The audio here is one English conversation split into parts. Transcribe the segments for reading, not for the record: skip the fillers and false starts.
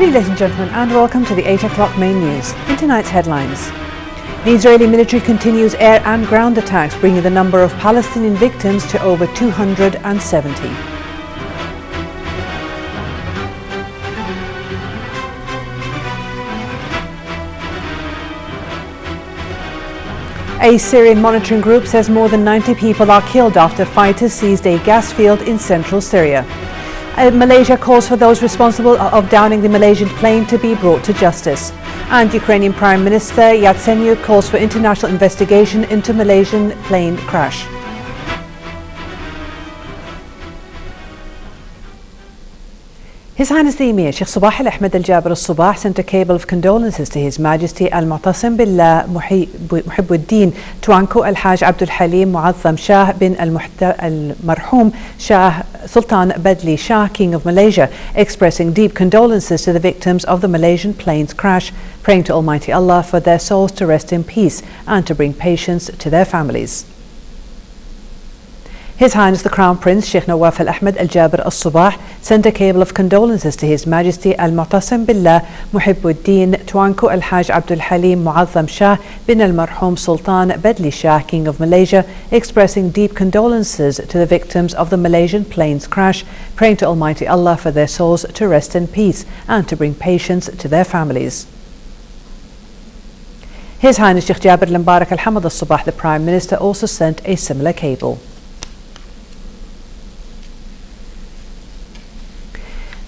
morning, ladies and gentlemen, and welcome to the 8 o'clock main news. In tonight's headlines, the Israeli military continues air and ground attacks, bringing the number of Palestinian victims to over 270. A Syrian monitoring group says more than 90 people are killed after fighters seized a gas field in central Syria. Malaysia calls for those responsible of downing the Malaysian plane to be brought to justice. And Ukrainian Prime Minister Yatsenyuk calls for international investigation into Malaysian plane crash. His Highness the Emir Sheikh Sabah Al-Ahmed Al-Jaber Al-Sabah sent a cable of condolences to His Majesty Al-Mu'tasim Billah Muhibbuddin Tuanku Al-Haj Abdul Halim Mu'azzam Shah bin Al-Marhum Shah Sultan Badli Shah, King of Malaysia, expressing deep condolences to the victims of the Malaysian plane's crash, praying to Almighty Allah for their souls to rest in peace and to bring patience to their families. His Highness the Crown Prince Sheikh Nawaf Al-Ahmed Al-Jaber Al-Sabah sent a cable of condolences to His Majesty Al-Mu'tasim Billah Muhibbuddin Tuanku Al-Haj Abdul Halim Mu'azzam Shah bin Al-Marhum Sultan Badli Shah, King of Malaysia, expressing deep condolences to the victims of the Malaysian plane's crash, praying to Almighty Allah for their souls to rest in peace and to bring patience to their families. His Highness Sheikh Jabir Al-Mubarak Al-Hamad Al-Sabah, the Prime Minister, also sent a similar cable.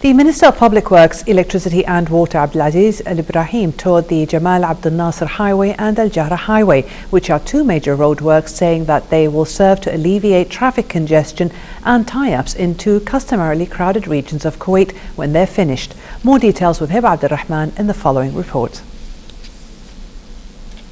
The Minister of Public Works, Electricity and Water Abdulaziz Al-Ibrahim toured the Jamal Abdel Nasser Highway and Al-Jahra Highway, which are two major roadworks, saying that they will serve to alleviate traffic congestion and tie-ups in two customarily crowded regions of Kuwait when they're finished. More details with Hiba Abdul Rahman in the following report.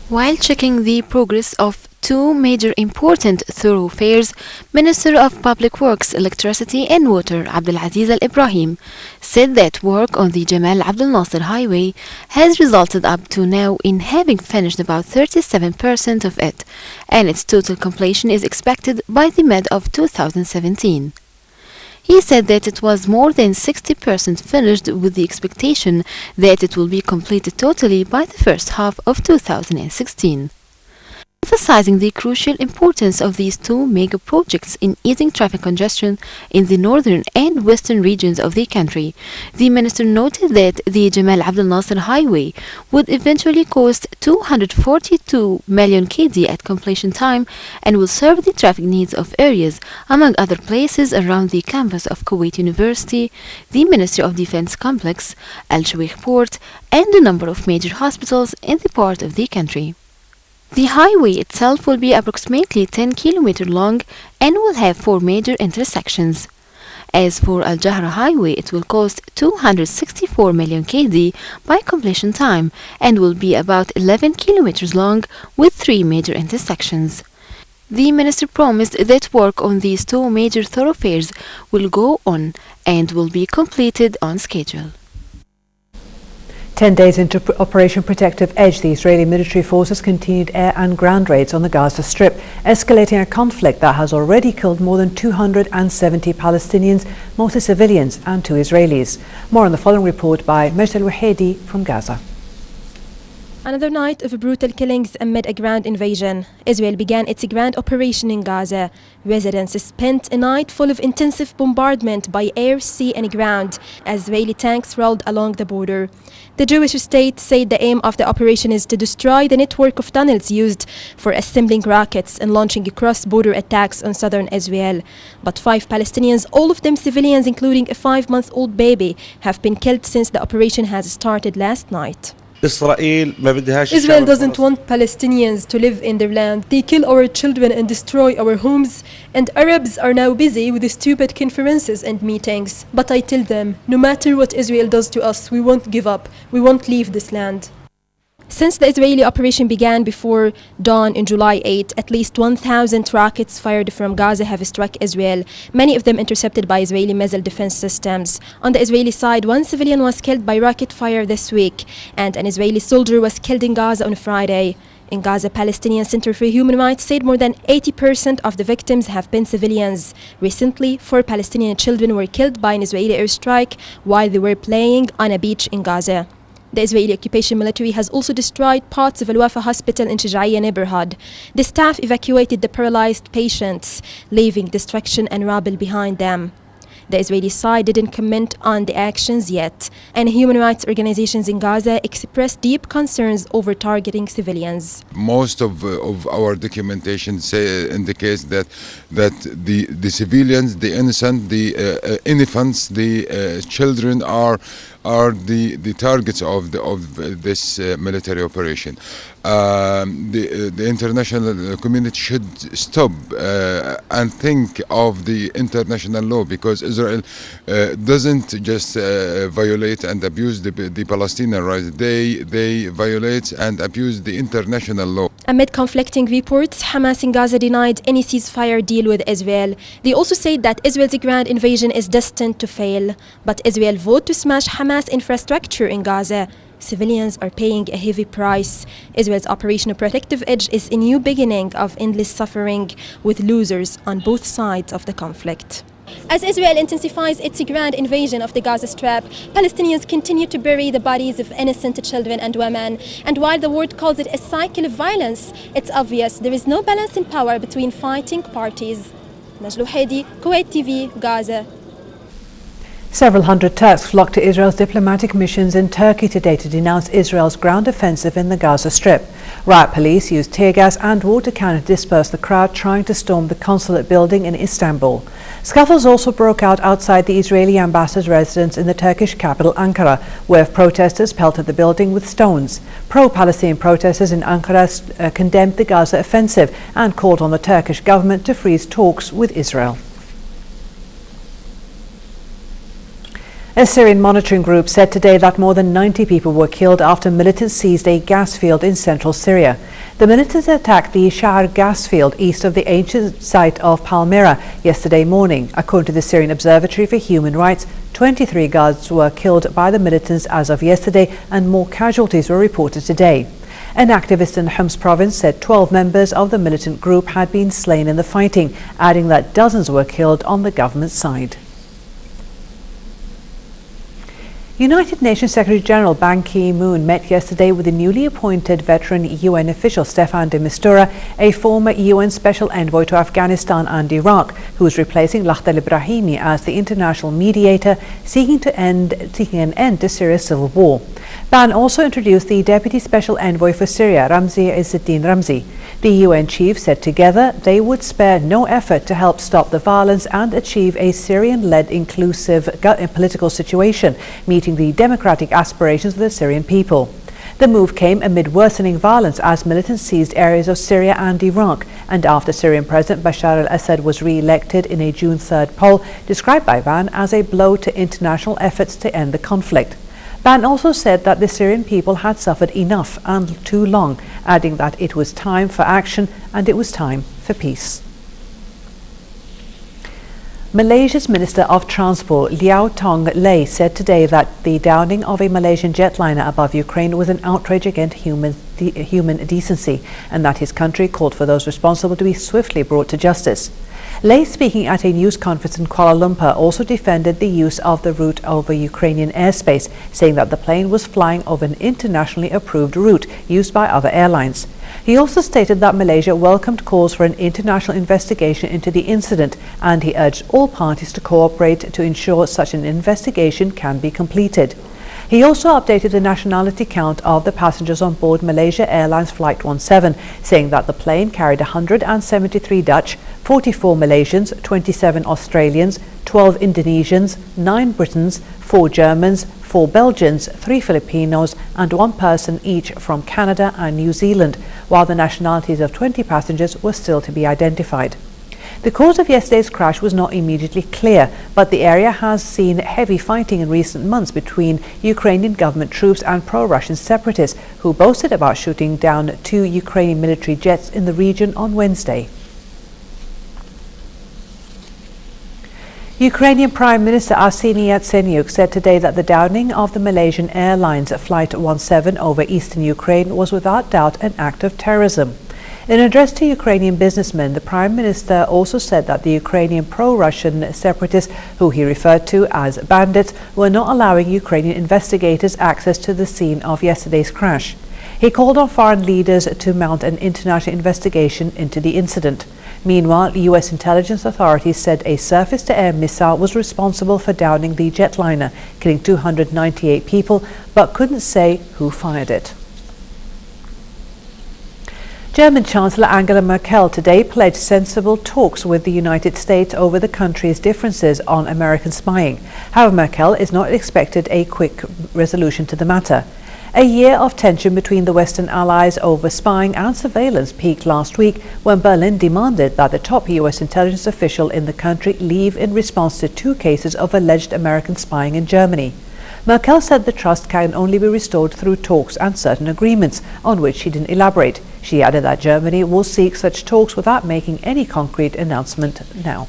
While checking the progress of two major important thoroughfares, Minister of Public Works, Electricity and Water Abdulaziz Al-Ibrahim said that work on the Jamal Abdel Nasser Highway has resulted up to now in having finished about 37% of it, and its total completion is expected by the mid of 2017. He said that it was more than 60% finished, with the expectation that it will be completed totally by the first half of 2016. Emphasizing the crucial importance of these two mega projects in easing traffic congestion in the northern and western regions of the country, the minister noted that the Jamal Abdel Nasser Highway would eventually cost 242 million KD at completion time and will serve the traffic needs of areas, among other places, around the campus of Kuwait University, the Ministry of Defense Complex, Al-Shuwaykh Port, and a number of major hospitals in the part of the country. The highway itself will be approximately 10 km long and will have 4 major intersections. As for Al-Jahra Highway, it will cost 264 million KD by completion time and will be about 11 km long with 3 major intersections. The minister promised that work on these two major thoroughfares will go on and will be completed on schedule. 10 days into Operation Protective Edge, the Israeli military forces continued air and ground raids on the Gaza Strip, escalating a conflict that has already killed more than 270 Palestinians, mostly civilians, and 2 Israelis. More on the following report by Majid Al-Wahidi from Gaza. Another night of brutal killings amid a ground invasion. Israel began its grand operation in Gaza. Residents spent a night full of intensive bombardment by air, sea and ground as Israeli tanks rolled along the border. The Jewish state said the aim of the operation is to destroy the network of tunnels used for assembling rockets and launching cross-border attacks on southern Israel. But 5 Palestinians, all of them civilians including a 5-month-old baby, have been killed since the operation has started last night. Israel doesn't want Palestinians to live in their land. They kill our children and destroy our homes, and Arabs are now busy with the stupid conferences and meetings. But I tell them, no matter what Israel does to us, we won't give up. We won't leave this land. Since the Israeli operation began before dawn on July 8, at least 1,000 rockets fired from Gaza have struck Israel, many of them intercepted by Israeli missile defense systems. On the Israeli side, 1 civilian was killed by rocket fire this week, and an Israeli soldier was killed in Gaza on Friday. In Gaza, Palestinian Center for Human Rights said more than 80% of the victims have been civilians. Recently, 4 Palestinian children were killed by an Israeli airstrike while they were playing on a beach in Gaza. The Israeli occupation military has also destroyed parts of Al-Wafa Hospital in Shujaiya neighborhood. The staff evacuated the paralyzed patients, leaving destruction and rubble behind them. The Israeli side didn't comment on the actions yet, and human rights organizations in Gaza expressed deep concerns over targeting civilians. Most of our documentation indicates that the civilians, the innocent, the infants, the children are the targets of this military operation. The international community should stop and think of the international law, because Israel doesn't just violate and abuse the Palestinian rights. They violate and abuse the international law. Amid conflicting reports, Hamas in Gaza denied any ceasefire deal with Israel. They also said that Israel's grand invasion is destined to fail. But Israel voted to smash Hamas infrastructure in Gaza. Civilians are paying a heavy price. Israel's operational protective edge is a new beginning of endless suffering, with losers on both sides of the conflict. As Israel intensifies its grand invasion of the Gaza Strip, Palestinians continue to bury the bodies of innocent children and women. And while the world calls it a cycle of violence, it's obvious there is no balance in power between fighting parties. Najlu Hedi, Kuwait TV, Gaza. Several hundred Turks flocked to Israel's diplomatic missions in Turkey today to denounce Israel's ground offensive in the Gaza Strip. Riot police used tear gas and water cannon to disperse the crowd trying to storm the consulate building in Istanbul. Scuffles also broke out outside the Israeli ambassador's residence in the Turkish capital Ankara, where protesters pelted the building with stones. Pro-Palestinian protesters in Ankara condemned the Gaza offensive and called on the Turkish government to freeze talks with Israel. A Syrian monitoring group said today that more than 90 people were killed after militants seized a gas field in central Syria. The militants attacked the Sha'ar gas field east of the ancient site of Palmyra yesterday morning. According to the Syrian Observatory for Human Rights, 23 guards were killed by the militants as of yesterday, and more casualties were reported today. An activist in Homs province said 12 members of the militant group had been slain in the fighting, adding that dozens were killed on the government side. United Nations Secretary General Ban Ki-moon met yesterday with the newly appointed veteran UN official Staffan de Mistura, a former UN Special Envoy to Afghanistan and Iraq, who is replacing Lakhdar al-Brahimi as the international mediator seeking an end to Syria's civil war. Ban also introduced the Deputy Special Envoy for Syria, Ramzi Izzeddin Ramzi. The UN chief said together they would spare no effort to help stop the violence and achieve a Syrian-led inclusive political situation, meeting the democratic aspirations of the Syrian people. The move came amid worsening violence as militants seized areas of Syria and Iraq, and after Syrian President Bashar al-Assad was re-elected in a June 3rd poll, described by Ban as a blow to international efforts to end the conflict. Ban also said that the Syrian people had suffered enough and too long, adding that it was time for action and it was time for peace. Malaysia's Minister of Transport, Liao Tong Lei, said today that the downing of a Malaysian jetliner above Ukraine was an outrage against human decency, and that his country called for those responsible to be swiftly brought to justice. Lei, speaking at a news conference in Kuala Lumpur, also defended the use of the route over Ukrainian airspace, saying that the plane was flying over an internationally approved route used by other airlines. He also stated that Malaysia welcomed calls for an international investigation into the incident, and he urged all parties to cooperate to ensure such an investigation can be completed. He also updated the nationality count of the passengers on board Malaysia Airlines Flight 17, saying that the plane carried 173 Dutch, 44 Malaysians, 27 Australians, 12 Indonesians, 9 Britons, 4 Germans, 4 Belgians, 3 Filipinos, and 1 person each from Canada and New Zealand, while the nationalities of 20 passengers were still to be identified. The cause of yesterday's crash was not immediately clear, but the area has seen heavy fighting in recent months between Ukrainian government troops and pro-Russian separatists, who boasted about shooting down 2 Ukrainian military jets in the region on Wednesday. Ukrainian Prime Minister Arseniy Yatsenyuk said today that the downing of the Malaysian Airlines Flight 17 over eastern Ukraine was without doubt an act of terrorism. In an address to Ukrainian businessmen, the Prime Minister also said that the Ukrainian pro-Russian separatists, who he referred to as bandits, were not allowing Ukrainian investigators access to the scene of yesterday's crash. He called on foreign leaders to mount an international investigation into the incident. Meanwhile, U.S. intelligence authorities said a surface-to-air missile was responsible for downing the jetliner, killing 298 people, but couldn't say who fired it. German Chancellor Angela Merkel today pledged sensible talks with the United States over the country's differences on American spying. However, Merkel is not expected a quick resolution to the matter. A year of tension between the Western allies over spying and surveillance peaked last week when Berlin demanded that the top U.S. intelligence official in the country leave in response to 2 cases of alleged American spying in Germany. Merkel said the trust can only be restored through talks and certain agreements, on which she didn't elaborate. She added that Germany will seek such talks without making any concrete announcement now.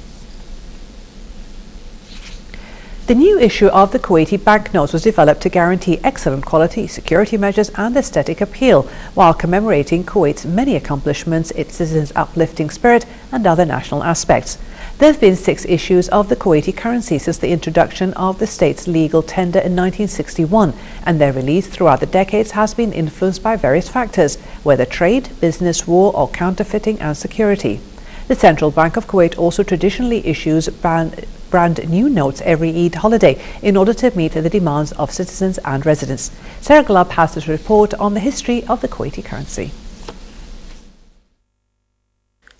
The new issue of the Kuwaiti banknotes was developed to guarantee excellent quality, security measures and aesthetic appeal, while commemorating Kuwait's many accomplishments, its citizens' uplifting spirit and other national aspects. There have been 6 issues of the Kuwaiti currency since the introduction of the state's legal tender in 1961, and their release throughout the decades has been influenced by various factors, whether trade, business, war or counterfeiting and security. The Central Bank of Kuwait also traditionally issues brand new notes every Eid holiday in order to meet the demands of citizens and residents. Sarah Glab has this report on the history of the Kuwaiti currency.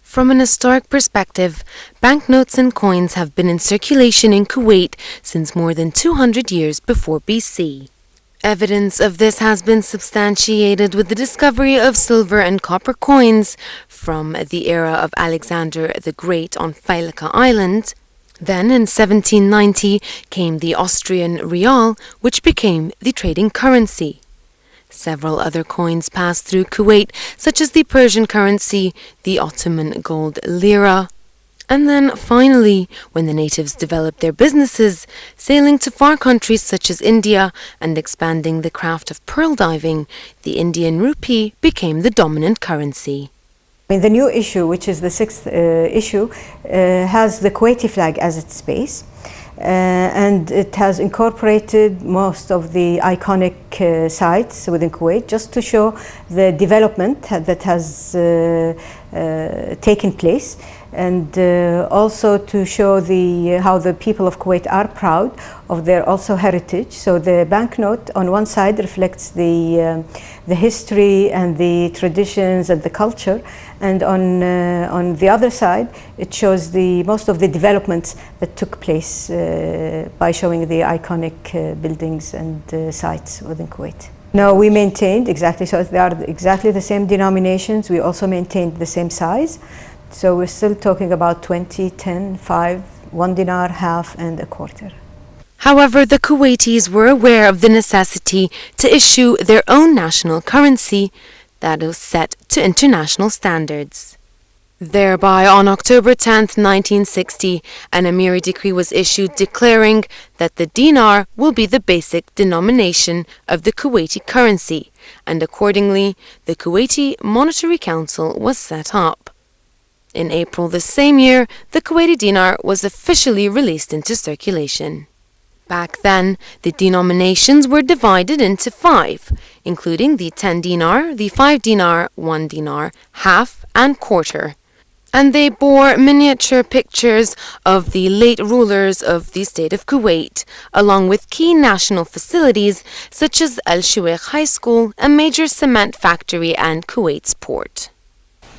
From an historic perspective, banknotes and coins have been in circulation in Kuwait since more than 200 years before BC. Evidence of this has been substantiated with the discovery of silver and copper coins from the era of Alexander the Great on Failaka Island. Then in 1790 came the Austrian rial, which became the trading currency. Several other coins passed through Kuwait, such as the Persian currency, the Ottoman gold lira. And then finally, when the natives developed their businesses, sailing to far countries such as India and expanding the craft of pearl diving, the Indian rupee became the dominant currency. The new issue, which is the 6th issue, has the Kuwaiti flag as its base. And it has incorporated most of the iconic sites within Kuwait just to show the development that has taken place, and also to show how the people of Kuwait are proud of their also heritage. So the banknote on one side reflects the history and the traditions and the culture, and on the other side it shows most of the developments that took place by showing the iconic buildings and sites within Kuwait. No, we maintained exactly, so they are exactly the same denominations. We also maintained the same size. So we're still talking about 20, 10, 5, 1 dinar, half and a quarter. However, the Kuwaitis were aware of the necessity to issue their own national currency that was set to international standards. Thereby, on October 10, 1960, an Amiri decree was issued declaring that the dinar will be the basic denomination of the Kuwaiti currency, and accordingly, the Kuwaiti Monetary Council was set up. In April the same year, the Kuwaiti dinar was officially released into circulation. Back then, the denominations were divided into 5, including the 10 dinar, the 5 dinar, 1 dinar, half, and quarter. And they bore miniature pictures of the late rulers of the state of Kuwait, along with key national facilities such as Al Shuwaykh High School, a major cement factory, and Kuwait's port.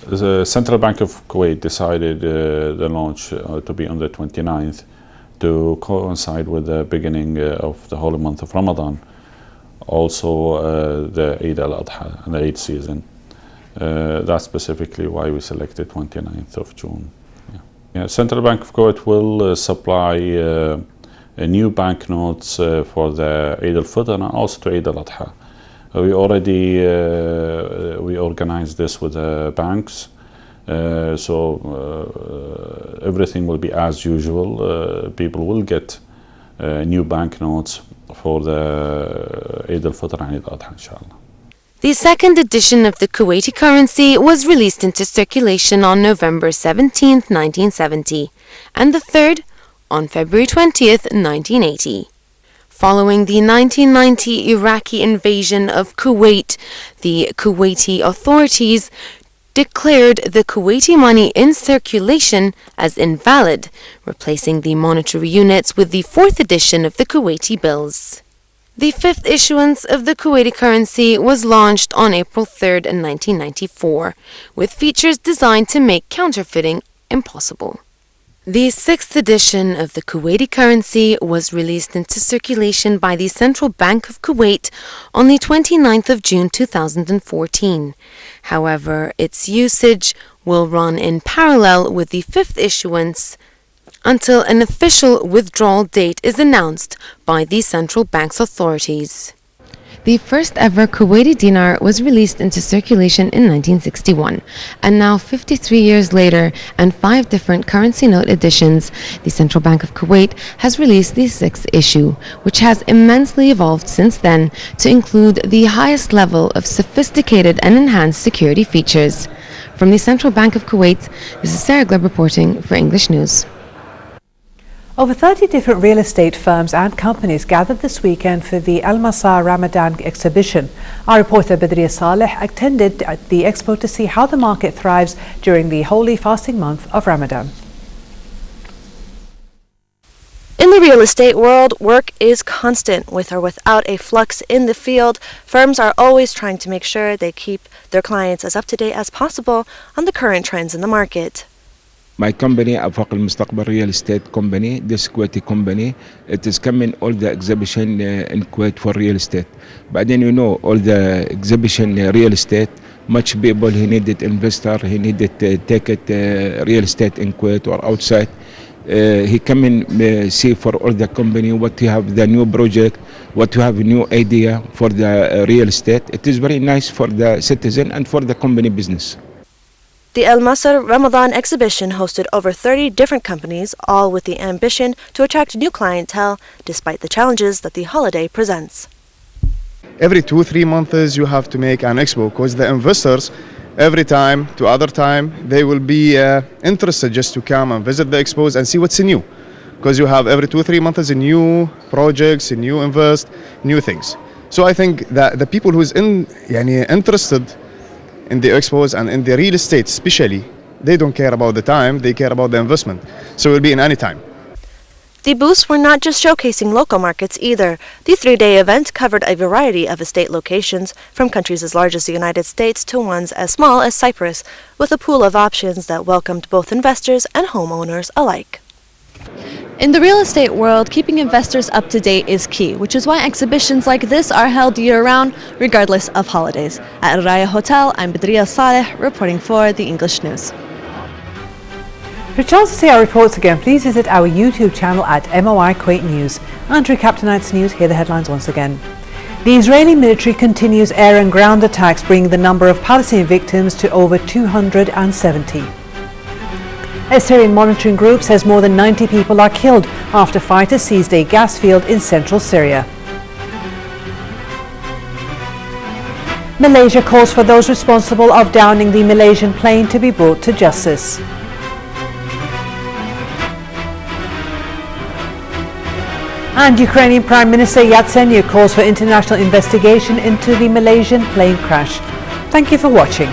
The Central Bank of Kuwait decided the launch to be on the 29th to coincide with the beginning of the holy month of Ramadan, also the Eid al-Adha and the Eid season. That's specifically why we selected 29th of June. Central Bank of Kuwait will supply new banknotes for the Eid al-Fitr and also to Eid al-Adha. We already we organized this with the banks Everything will be as usual. People will get new banknotes for the Eid al-Fitr and Eid al-Adha, inshallah. The second edition of the Kuwaiti currency was released into circulation on November 17, 1970, and the third on February 20th, 1980. Following the 1990 Iraqi invasion of Kuwait, the Kuwaiti authorities declared the Kuwaiti money in circulation as invalid, replacing the monetary units with the fourth edition of the Kuwaiti bills. The fifth issuance of the Kuwaiti currency was launched on April 3rd, 1994, with features designed to make counterfeiting impossible. The sixth edition of the Kuwaiti currency was released into circulation by the Central Bank of Kuwait on the 29th of June 2014. However, its usage will run in parallel with the fifth issuance until an official withdrawal date is announced by the central bank's authorities. The first ever Kuwaiti dinar was released into circulation in 1961, and now 53 years later and 5 different currency note editions, the Central Bank of Kuwait has released the sixth issue, which has immensely evolved since then to include the highest level of sophisticated and enhanced security features. From the Central Bank of Kuwait, this is Sarah Gleb reporting for English News. Over 30 different real estate firms and companies gathered this weekend for the Al Masar Ramadan exhibition. Our reporter Badriya Saleh attended the expo to see how the market thrives during the holy fasting month of Ramadan. In the real estate world, work is constant. With or without a flux in the field, firms are always trying to make sure they keep their clients as up to date as possible on the current trends in the market. My company, Afaq al-Mustaqbal Real Estate Company, this Kuwaiti company, it is coming all the exhibition in Kuwait for real estate. But then all the exhibition real estate, much people, he needed investor, he needed take it real estate in Kuwait or outside. He come in see for all the company what you have the new project, what you have a new idea for the real estate. It is very nice for the citizen and for the company business. The Al Masar Ramadan exhibition hosted over 30 different companies, all with the ambition to attract new clientele despite the challenges that the holiday presents. Every 2-3 months you have to make an expo because the investors every time to other time they will be interested just to come and visit the expos and see what's new, because you have every 2-3 months new projects, new invest, new things. So I think that the people who's interested in the expos and in the real estate especially, they don't care about the time, they care about the investment. So it will be in any time. The booths were not just showcasing local markets either. The 3-day event covered a variety of estate locations, from countries as large as the United States to ones as small as Cyprus, with a pool of options that welcomed both investors and homeowners alike. In the real estate world, keeping investors up to date is key, which is why exhibitions like this are held year-round, regardless of holidays. At Raya Hotel, I'm Badriya Saleh, reporting for the English News. For a chance to see our reports again, please visit our YouTube channel at MOI Kuwait News. And to recap tonight's news, here are the headlines once again. The Israeli military continues air and ground attacks, bringing the number of Palestinian victims to over 270. A Syrian monitoring group says more than 90 people are killed after fighters seized a gas field in central Syria. Malaysia calls for those responsible of downing the Malaysian plane to be brought to justice. And Ukrainian Prime Minister Yatsenyuk calls for international investigation into the Malaysian plane crash. Thank you for watching.